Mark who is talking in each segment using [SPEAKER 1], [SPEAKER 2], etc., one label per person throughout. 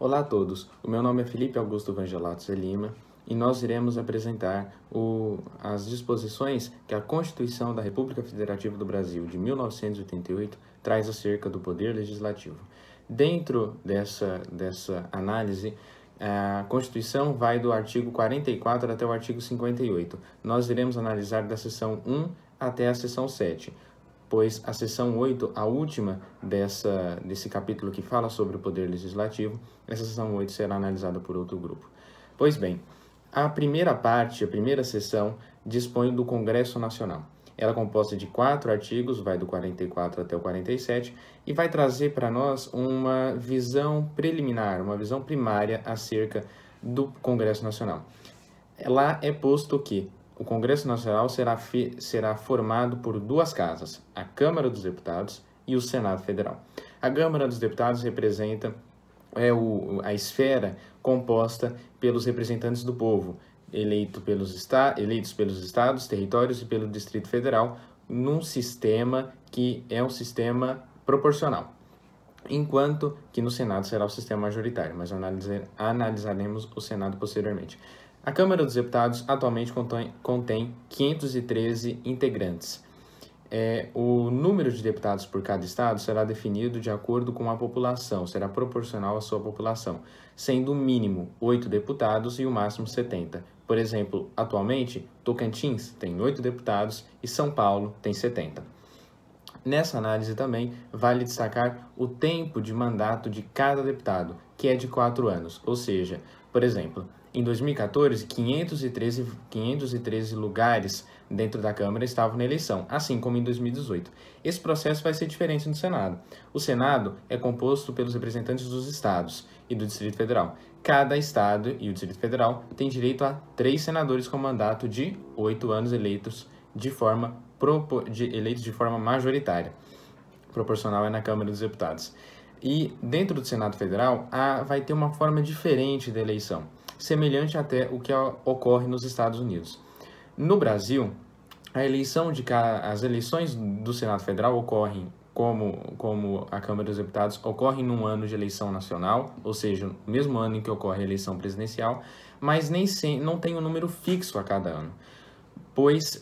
[SPEAKER 1] Olá a todos, o meu nome é Felipe Augusto Vangelato de Lima e nós iremos apresentar as disposições que a Constituição da República Federativa do Brasil de 1988 traz acerca do Poder Legislativo. Dentro dessa análise, a Constituição vai do artigo 44 até o artigo 58. Nós iremos analisar da seção 1 até a seção 7. Pois a seção 8, a última desse capítulo que fala sobre o Poder Legislativo, essa seção 8 será analisada por outro grupo. Pois bem, a primeira parte, a primeira seção, dispõe do Congresso Nacional. Ela é composta de 4 artigos, vai do 44 até o 47, e vai trazer para nós uma visão preliminar, uma visão primária acerca do Congresso Nacional. Lá é posto que o Congresso Nacional será formado por 2 casas, a Câmara dos Deputados e o Senado Federal. A Câmara dos Deputados representa a esfera composta pelos representantes do povo, eleitos pelos estados, territórios e pelo Distrito Federal, num sistema que é um sistema proporcional. Enquanto que no Senado será o sistema majoritário, mas analisaremos o Senado posteriormente. A Câmara dos Deputados atualmente contém 513 integrantes. O número de deputados por cada estado será definido de acordo com a população, será proporcional à sua população, sendo o mínimo 8 deputados e o máximo 70. Por exemplo, atualmente, Tocantins tem 8 deputados e São Paulo tem 70. Nessa análise também vale destacar o tempo de mandato de cada deputado, que é de 4 anos, ou seja, por exemplo, em 2014, 513 lugares dentro da Câmara estavam na eleição, assim como em 2018. Esse processo vai ser diferente no Senado. O Senado é composto pelos representantes dos estados e do Distrito Federal. Cada estado e o Distrito Federal tem direito a 3 senadores com mandato de 8 anos eleitos de forma majoritária. Proporcional é na Câmara dos Deputados. E dentro do Senado Federal, vai ter uma forma diferente da eleição, semelhante até o que ocorre nos Estados Unidos. No Brasil, as eleições do Senado Federal ocorrem, como a Câmara dos Deputados, ocorrem num ano de eleição nacional, ou seja, no mesmo ano em que ocorre a eleição presidencial, mas não tem um número fixo a cada ano, pois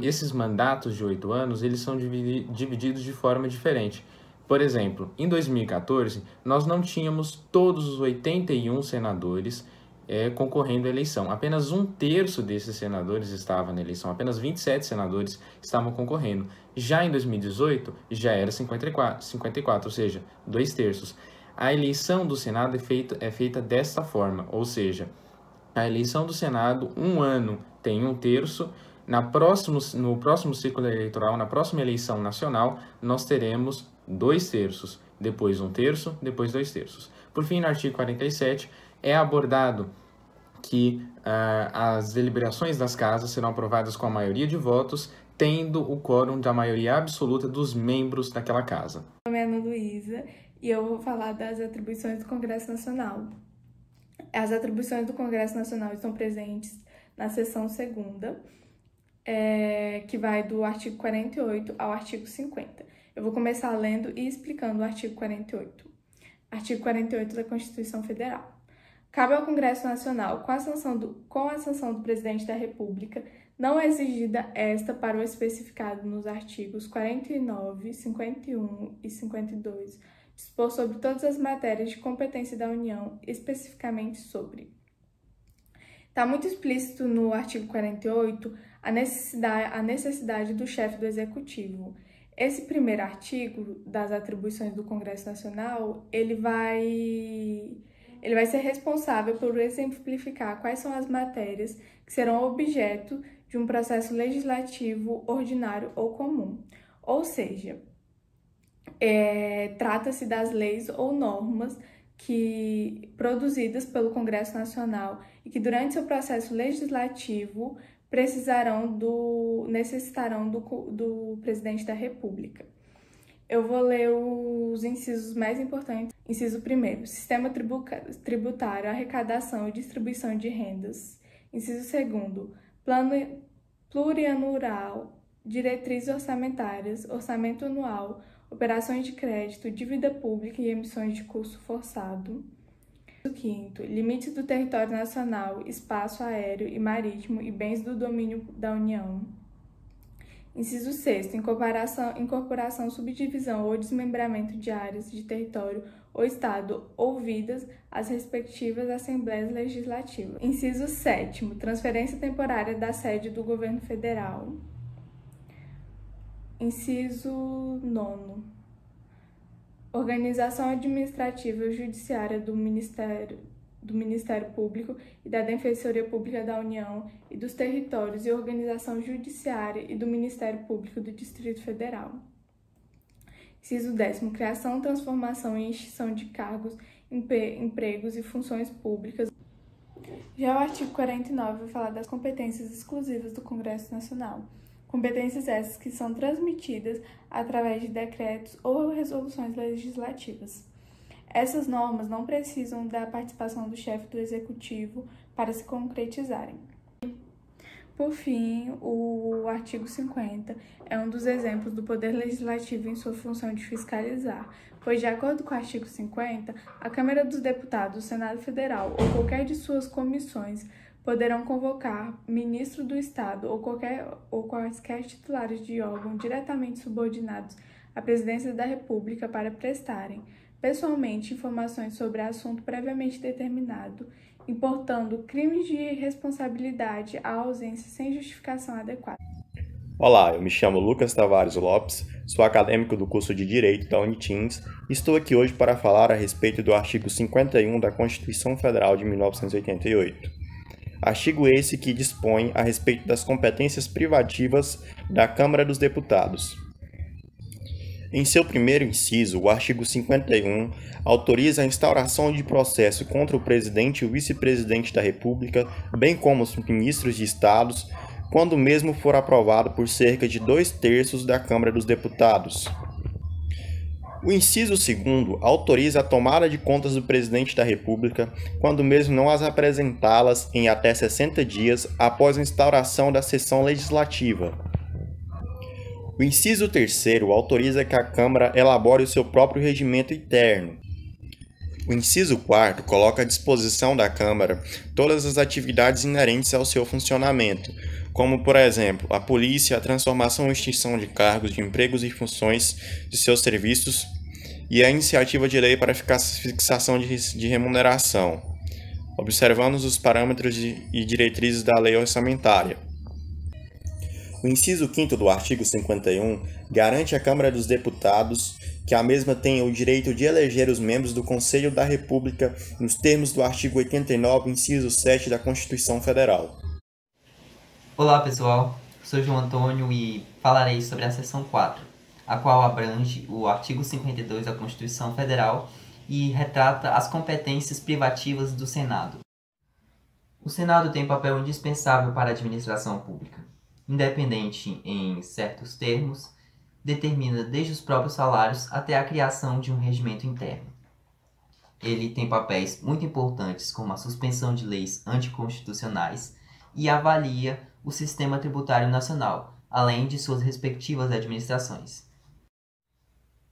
[SPEAKER 1] esses mandatos de 8 anos eles são divididos de forma diferente. Por exemplo, em 2014, nós não tínhamos todos os 81 senadores concorrendo à eleição. Apenas 1/3 desses senadores estavam na eleição, apenas 27 senadores estavam concorrendo. Já em 2018, já era 54, ou seja, 2/3. A eleição do Senado é feita desta forma, ou seja, a eleição do Senado, um ano tem 1/3, no próximo ciclo eleitoral, na próxima eleição nacional, nós teremos 2/3, depois 1/3, depois 2/3. Por fim, no artigo 47, é abordado que as deliberações das casas serão aprovadas com a maioria de votos, tendo o quórum da maioria absoluta dos membros daquela casa.
[SPEAKER 2] Meu nome é Ana Luísa e eu vou falar das atribuições do Congresso Nacional. As atribuições do Congresso Nacional estão presentes na seção 2ª, que vai do artigo 48 ao artigo 50. Eu vou começar lendo e explicando o artigo 48. Artigo 48 da Constituição Federal. Cabe ao Congresso Nacional, com a sanção do Presidente da República, não é exigida esta para o especificado nos artigos 49, 51 e 52, dispor sobre todas as matérias de competência da União, especificamente sobre. Está muito explícito no artigo 48 a necessidade do chefe do Executivo. Esse primeiro artigo das atribuições do Congresso Nacional, ele vai ser responsável por exemplificar quais são as matérias que serão objeto de um processo legislativo ordinário ou comum. Ou seja, trata-se das leis ou normas produzidas pelo Congresso Nacional e que durante seu processo legislativo necessitarão do Presidente da República. Eu vou ler os incisos mais importantes. Inciso 1º, Sistema Tributário, Arrecadação e Distribuição de Rendas. Inciso 2º, Plano Plurianual, Diretrizes Orçamentárias, Orçamento Anual, operações de crédito, dívida pública e emissões de curso forçado. Quinto, limites do território nacional, espaço aéreo e marítimo e bens do domínio da União. Inciso 6º, incorporação, subdivisão ou desmembramento de áreas de território ou Estado ouvidas as respectivas Assembleias Legislativas. Inciso 7º, transferência temporária da sede do Governo Federal. Inciso 9º, organização administrativa e judiciária do Ministério Público e da Defensoria Pública da União e dos Territórios e organização judiciária e do Ministério Público do Distrito Federal. Inciso 10º, criação, transformação e extinção de cargos, empregos e funções públicas. Já o artigo 49 vai falar das competências exclusivas do Congresso Nacional. Competências essas que são transmitidas através de decretos ou resoluções legislativas. Essas normas não precisam da participação do chefe do Executivo para se concretizarem. Por fim, o artigo 50 é um dos exemplos do Poder Legislativo em sua função de fiscalizar, pois, de acordo com o artigo 50, a Câmara dos Deputados, o Senado Federal ou qualquer de suas comissões poderão convocar ministro do Estado ou quaisquer titulares de órgão diretamente subordinados à Presidência da República para prestarem, pessoalmente, informações sobre assunto previamente determinado, importando crimes de responsabilidade à ausência sem justificação adequada.
[SPEAKER 3] Olá, eu me chamo Lucas Tavares Lopes, sou acadêmico do curso de Direito da Unitins e estou aqui hoje para falar a respeito do artigo 51 da Constituição Federal de 1988. Artigo esse que dispõe a respeito das competências privativas da Câmara dos Deputados. Em seu primeiro inciso, o artigo 51 autoriza a instauração de processo contra o presidente e o vice-presidente da República, bem como os ministros de Estados, quando o mesmo for aprovado por cerca de 2/3 da Câmara dos Deputados. O inciso 2º autoriza a tomada de contas do presidente da República quando mesmo não as apresentá-las em até 60 dias após a instauração da sessão legislativa. O inciso 3º autoriza que a Câmara elabore o seu próprio regimento interno. O inciso 4º coloca à disposição da Câmara todas as atividades inerentes ao seu funcionamento, como, por exemplo, a polícia, a transformação ou extinção de cargos, de empregos e funções de seus serviços e a iniciativa de lei para fixação de remuneração, observando os parâmetros e diretrizes da lei orçamentária. O inciso 5º do artigo 51 garante à Câmara dos Deputados que a mesma tenha o direito de eleger os membros do Conselho da República nos termos do artigo 89, inciso 7 da Constituição Federal.
[SPEAKER 4] Olá pessoal, sou João Antônio e falarei sobre a seção 4, a qual abrange o artigo 52 da Constituição Federal e retrata as competências privativas do Senado. O Senado tem papel indispensável para a administração pública. Independente em certos termos, determina desde os próprios salários até a criação de um regimento interno. Ele tem papéis muito importantes como a suspensão de leis anticonstitucionais e avalia o sistema tributário nacional, além de suas respectivas administrações.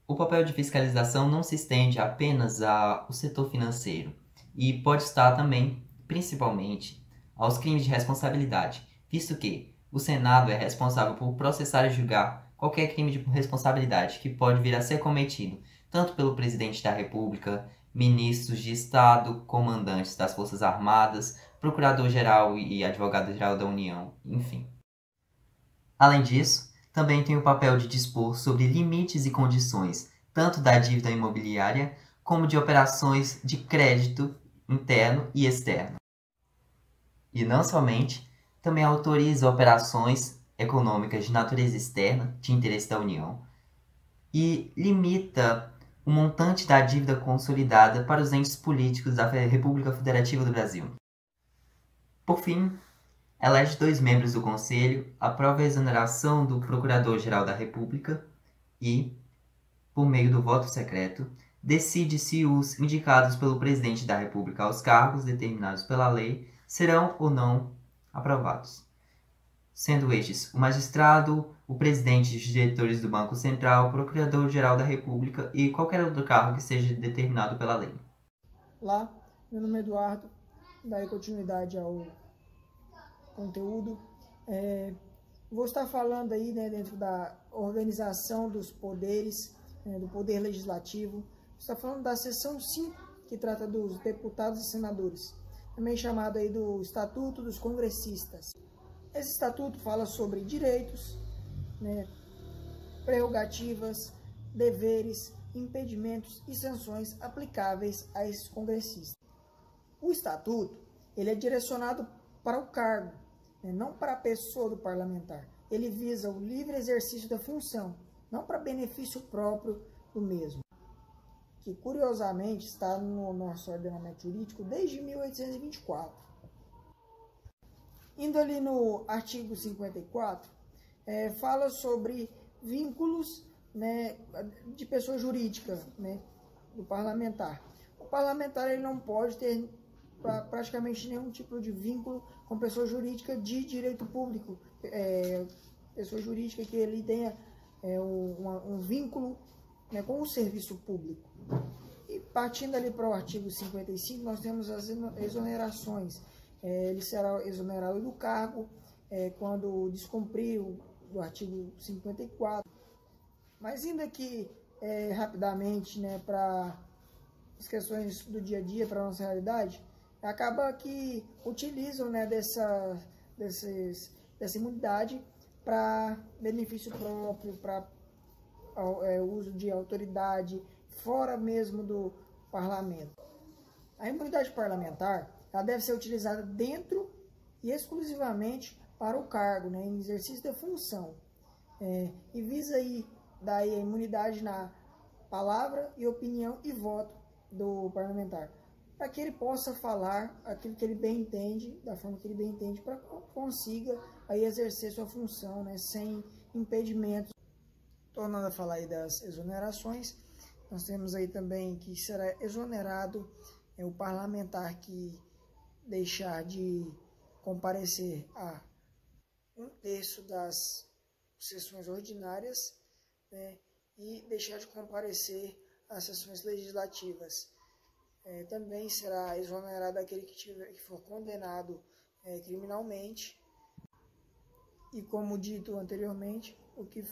[SPEAKER 4] O papel de fiscalização não se estende apenas ao setor financeiro e pode estar também, principalmente, aos crimes de responsabilidade, visto que o Senado é responsável por processar e julgar qualquer crime de responsabilidade que pode vir a ser cometido, tanto pelo presidente da República, ministros de Estado, comandantes das Forças Armadas, procurador-geral e advogado-geral da União, enfim. Além disso, também tem o papel de dispor sobre limites e condições, tanto da dívida imobiliária, como de operações de crédito interno e externo. E não somente, também autoriza operações econômicas de natureza externa, de interesse da União, e limita o montante da dívida consolidada para os entes políticos da República Federativa do Brasil. Por fim, elege 2 membros do Conselho, aprova a exoneração do Procurador-Geral da República e, por meio do voto secreto, decide se os indicados pelo Presidente da República aos cargos determinados pela lei serão ou não aprovados. sendo estes o magistrado, o presidente e os diretores do Banco Central, o procurador-geral da República e qualquer outro cargo que seja determinado pela lei.
[SPEAKER 5] Olá, meu nome é Eduardo, darei continuidade ao conteúdo. Vou estar falando aí, dentro da organização dos poderes, do Poder Legislativo. Vou estar falando da seção 5, que trata dos deputados e senadores, também chamado aí do Estatuto dos Congressistas. Esse estatuto fala sobre direitos, prerrogativas, deveres, impedimentos e sanções aplicáveis a esses congressistas. O estatuto ele é direcionado para o cargo, não para a pessoa do parlamentar. Ele visa o livre exercício da função, não para benefício próprio do mesmo, que curiosamente está no nosso ordenamento jurídico desde 1824. Indo ali no artigo 54, fala sobre vínculos, de pessoa jurídica, do parlamentar. O parlamentar ele não pode ter praticamente nenhum tipo de vínculo com pessoa jurídica de direito público, pessoa jurídica que ele tenha um vínculo, com o serviço público. E partindo ali para o artigo 55, nós temos as exonerações. Ele será exonerado do cargo quando descumprir o artigo 54. Mas indo aqui rapidamente, para as questões do dia a dia, para a nossa realidade, acaba que utilizam dessa imunidade para benefício próprio, para uso de autoridade, fora mesmo do parlamento. A imunidade parlamentar ela deve ser utilizada dentro e exclusivamente para o cargo, em exercício da função. E visa aí daí a imunidade na palavra e opinião e voto do parlamentar, para que ele possa falar aquilo que ele bem entende, da forma que ele bem entende, para que consiga aí exercer sua função, sem impedimentos. Tornando a falar aí das exonerações, nós temos aí também que será exonerado o parlamentar que deixar de comparecer a 1/3 das sessões ordinárias, e deixar de comparecer às sessões legislativas. Também será exonerado aquele que for condenado criminalmente e, como dito anteriormente, o que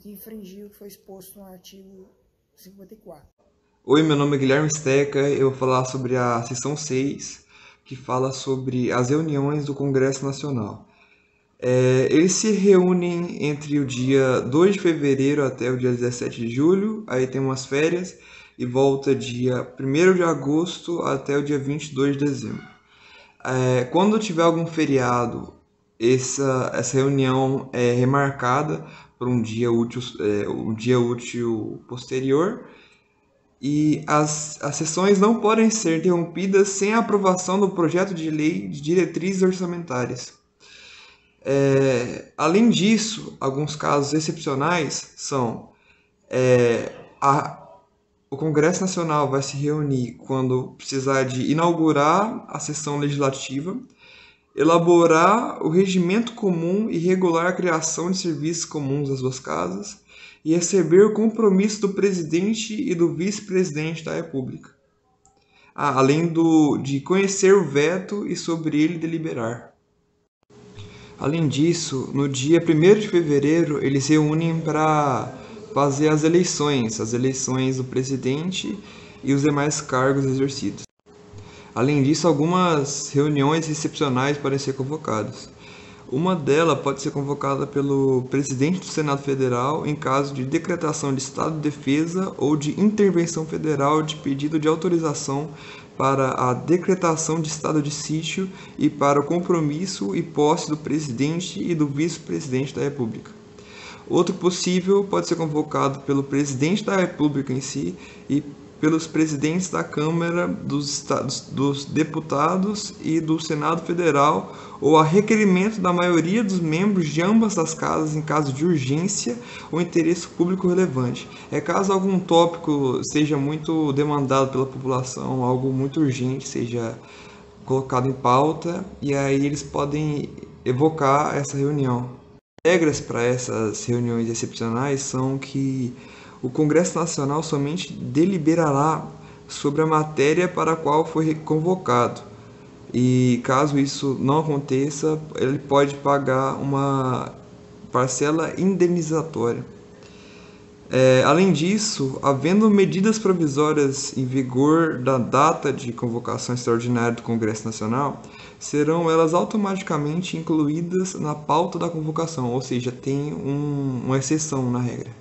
[SPEAKER 5] infringiu o que foi exposto no artigo 54.
[SPEAKER 6] Oi, meu nome é Guilherme Steca, eu vou falar sobre a seção 6, que fala sobre as reuniões do Congresso Nacional. Eles se reúnem entre o dia 2 de fevereiro até o dia 17 de julho, aí tem umas férias, e volta dia 1º de agosto até o dia 22 de dezembro. Quando tiver algum feriado, essa reunião é remarcada por um dia útil posterior, e as sessões não podem ser interrompidas sem a aprovação do projeto de lei de diretrizes orçamentárias. Além disso, alguns casos excepcionais são o Congresso Nacional vai se reunir quando precisar de inaugurar a sessão legislativa, elaborar o regimento comum e regular a criação de serviços comuns das duas casas, e receber o compromisso do presidente e do vice-presidente da República, além de conhecer o veto e sobre ele deliberar. Além disso, no dia 1º de fevereiro, eles se reúnem para fazer as eleições do presidente e os demais cargos exercidos. Além disso, algumas reuniões excepcionais podem ser convocadas. Uma delas pode ser convocada pelo presidente do Senado Federal em caso de decretação de estado de defesa ou de intervenção federal de pedido de autorização para a decretação de estado de sítio e para o compromisso e posse do presidente e do vice-presidente da República. Outro possível pode ser convocado pelo presidente da República em si e pelos presidentes da Câmara dos Deputados e do Senado Federal, ou a requerimento da maioria dos membros de ambas as casas em caso de urgência ou interesse público relevante. Caso algum tópico seja muito demandado pela população, algo muito urgente seja colocado em pauta, e aí eles podem evocar essa reunião. Regras para essas reuniões excepcionais são que o Congresso Nacional somente deliberará sobre a matéria para a qual foi convocado. E caso isso não aconteça, ele pode pagar uma parcela indenizatória. Além disso, havendo medidas provisórias em vigor da data de convocação extraordinária do Congresso Nacional, serão elas automaticamente incluídas na pauta da convocação, ou seja, tem uma exceção na regra.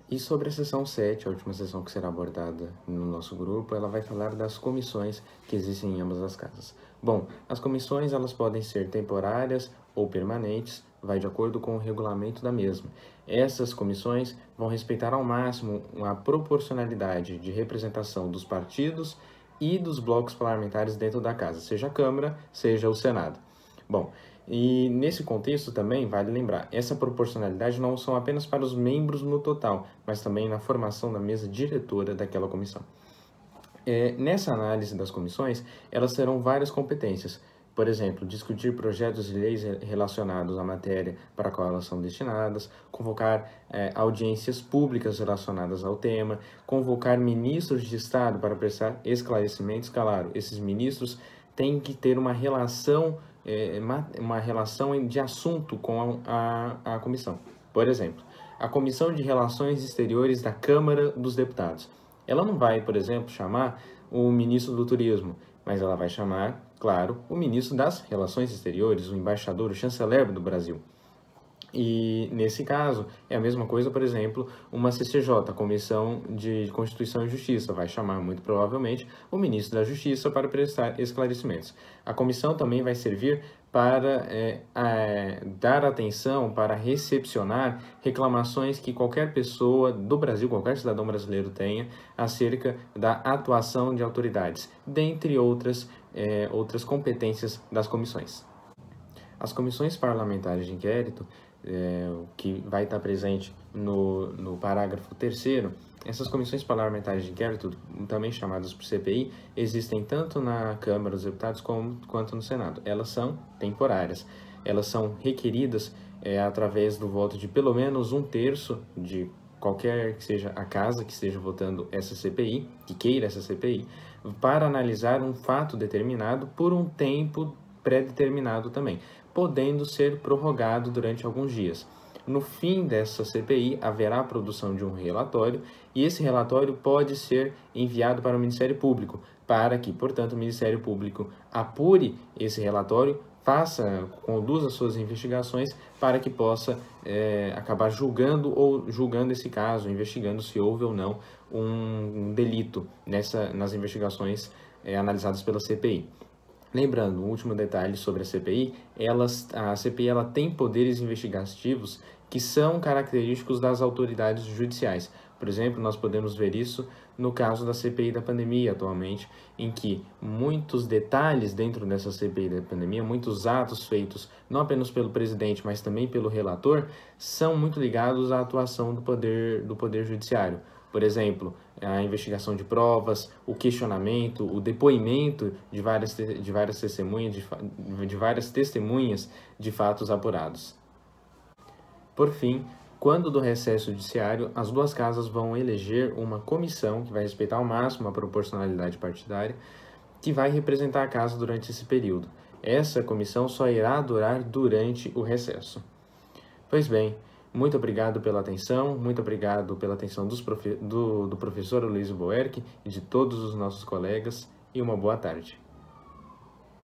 [SPEAKER 1] E sobre a sessão 7, a última sessão que será abordada no nosso grupo, ela vai falar das comissões que existem em ambas as casas. Bom, as comissões elas podem ser temporárias ou permanentes, vai de acordo com o regulamento da mesma. Essas comissões vão respeitar ao máximo a proporcionalidade de representação dos partidos e dos blocos parlamentares dentro da casa, seja a Câmara, seja o Senado. Bom, e nesse contexto também vale lembrar, essa proporcionalidade não são apenas para os membros no total, mas também na formação da mesa diretora daquela comissão. Nessa análise das comissões, elas terão várias competências. Por exemplo, discutir projetos de leis relacionados à matéria para a qual elas são destinadas, convocar audiências públicas relacionadas ao tema, convocar ministros de Estado para prestar esclarecimentos. Claro, esses ministros têm que ter uma relação de assunto com a comissão. Por exemplo, a Comissão de Relações Exteriores da Câmara dos Deputados. Ela não vai, por exemplo, chamar o ministro do Turismo, mas ela vai chamar, claro, o ministro das Relações Exteriores, o embaixador, o chanceler do Brasil. E, nesse caso, é a mesma coisa, por exemplo, uma CCJ, a Comissão de Constituição e Justiça, vai chamar, muito provavelmente, o ministro da Justiça para prestar esclarecimentos. A comissão também vai servir para dar atenção, para recepcionar reclamações que qualquer pessoa do Brasil, qualquer cidadão brasileiro tenha acerca da atuação de autoridades, dentre outras competências das comissões. As comissões parlamentares de inquérito, que vai estar presente no parágrafo 3º, essas comissões parlamentares de inquérito, também chamadas por CPI, existem tanto na Câmara dos Deputados quanto no Senado. Elas são temporárias, elas são requeridas através do voto de pelo menos 1/3 de qualquer que seja a casa que esteja votando essa CPI, que queira essa CPI, para analisar um fato determinado por um tempo pré-determinado também, podendo ser prorrogado durante alguns dias. No fim dessa CPI, haverá a produção de um relatório e esse relatório pode ser enviado para o Ministério Público, para que, portanto, o Ministério Público apure esse relatório, conduza suas investigações para que possa acabar julgando esse caso, investigando se houve ou não um delito nas investigações analisadas pela CPI. Lembrando, um último detalhe sobre a CPI, a CPI tem poderes investigativos que são característicos das autoridades judiciais. Por exemplo, nós podemos ver isso no caso da CPI da pandemia atualmente, em que muitos detalhes dentro dessa CPI da pandemia, muitos atos feitos não apenas pelo presidente, mas também pelo relator, são muito ligados à atuação do poder judiciário. Por exemplo, a investigação de provas, o questionamento, o depoimento de várias testemunhas de fatos apurados. Por fim, quando do recesso judiciário, as duas casas vão eleger uma comissão que vai respeitar ao máximo a proporcionalidade partidária, que vai representar a casa durante esse período. Essa comissão só irá durar durante o recesso. Pois bem, muito obrigado pela atenção, muito obrigado pela atenção do professor Luiz Boerck e de todos os nossos colegas, e uma boa tarde.